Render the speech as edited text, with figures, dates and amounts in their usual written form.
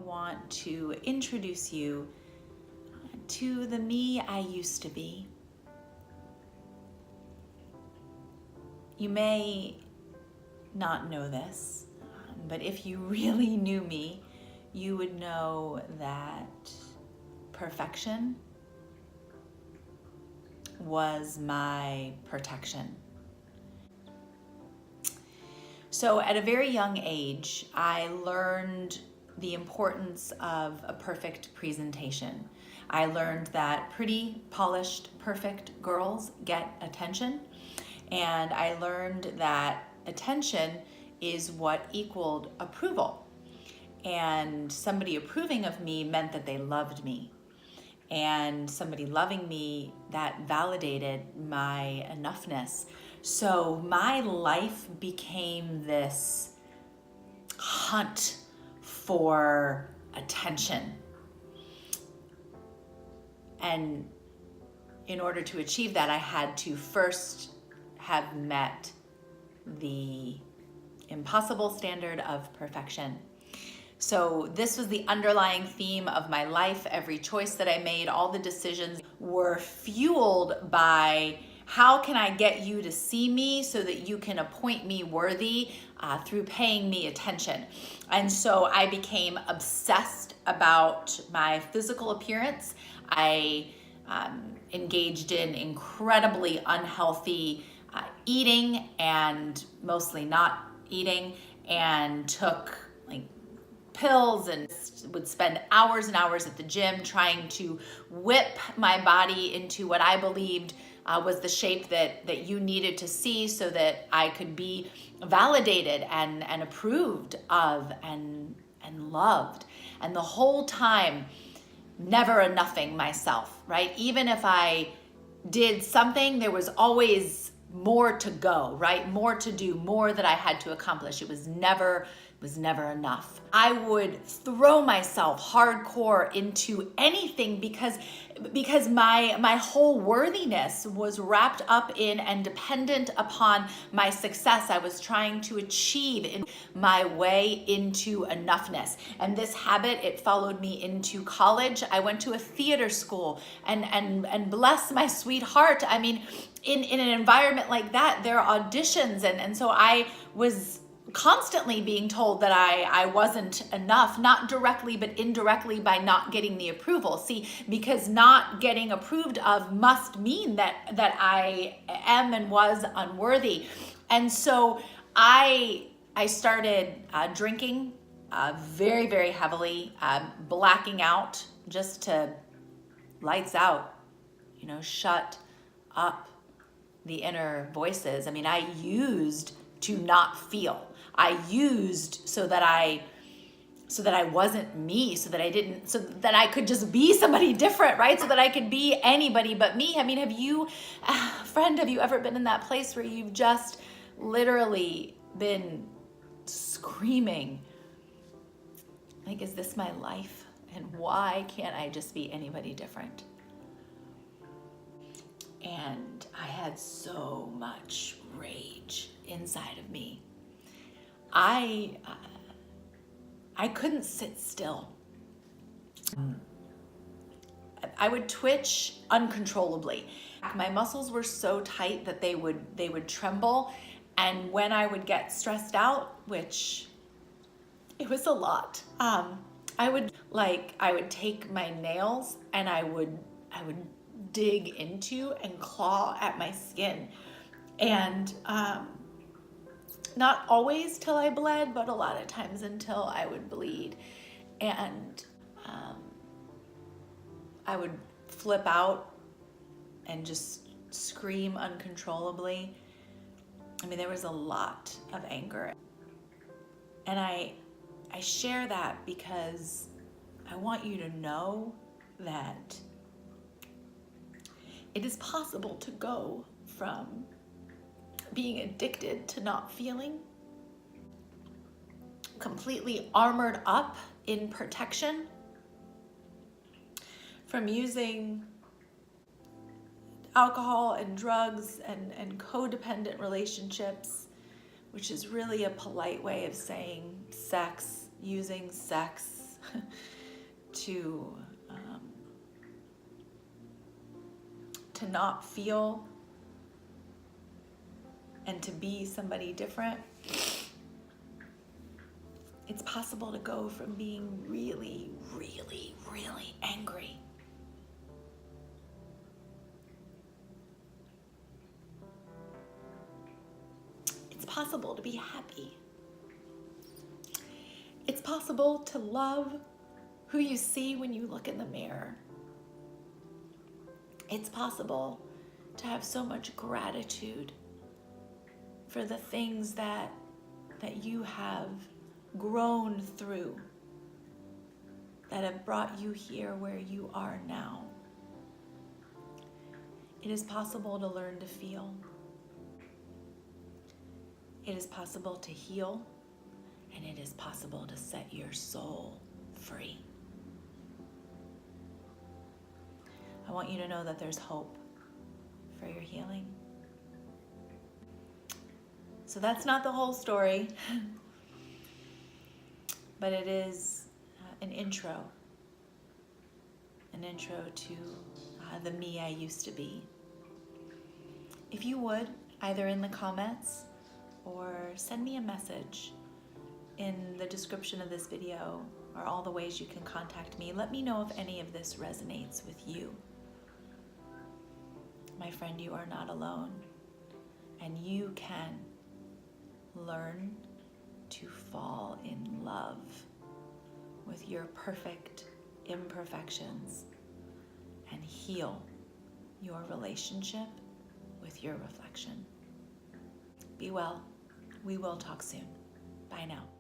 want to introduce you to the me I used to be. You may not know this, but if you really knew me, you would know that perfection was my protection. So at a very young age, I learned the importance of a perfect presentation. I learned that pretty, polished, perfect girls get attention. And I learned that attention is what equaled approval. And somebody approving of me meant that they loved me. And somebody loving me, that validated my enoughness. So my life became this hunt for attention. And in order to achieve that, I had to first have met the impossible standard of perfection. So this was the underlying theme of my life. Every choice that I made, all the decisions were fueled by how can I get you to see me so that you can appoint me worthy through paying me attention. And so I became obsessed about my physical appearance. I engaged in incredibly unhealthy eating and mostly not eating, and took pills and would spend hours and hours at the gym trying to whip my body into what I believed was the shape that you needed to see so that I could be validated and approved of and loved. And the whole time, never enouging myself, right? Even if I did something, there was always more to go, right? More to do, more that I had to accomplish. It was never enough. I would throw myself hardcore into anything because my whole worthiness was wrapped up in and dependent upon my success. I was trying to achieve in my way into enoughness. And this habit, it followed me into college. I went to a theater school and bless my sweetheart. I mean, in an environment like that, there are auditions. And so I was constantly being told that I wasn't enough, not directly, but indirectly by not getting the approval. See, because not getting approved of must mean that I am and was unworthy. And so I started drinking very, very heavily, blacking out just to lights out, shut up the inner voices. I mean, I used to not feel. I used so that I wasn't me, so that I could just be somebody different, right? So that I could be anybody but me. I mean, have you ever been in that place where you've just literally been screaming, like, is this my life? And why can't I just be anybody different? And I had so much rage inside of me. I couldn't sit still. I would twitch uncontrollably. My muscles were so tight that they would tremble, and when I would get stressed out, which it was a lot, I would take my nails and I would dig into and claw at my skin, and not always till I bled, but a lot of times until I would bleed. And I would flip out and just scream uncontrollably. I mean, there was a lot of anger. And I share that because I want you to know that it is possible to go from being addicted to not feeling, completely armored up in protection, from using alcohol and drugs and codependent relationships, which is really a polite way of saying sex, using sex to not feel and to be somebody different. It's possible to go from being really, really, really angry it's possible to be happy. It's possible to love who you see when you look in the mirror. It's possible to have so much gratitude for the things that you have grown through, that have brought you here where you are now. It is possible to learn to feel. It is possible to heal, and it is possible to set your soul free. I want you to know that there's hope for your healing. So that's not the whole story, but it is an intro to the me I used to be. If you would, either in the comments or send me a message in the description of this video, or all the ways you can contact me, let me know if any of this resonates with you. My friend, you are not alone, and you can learn to fall in love with your perfect imperfections and heal your relationship with your reflection. Be well. We will talk soon. Bye now.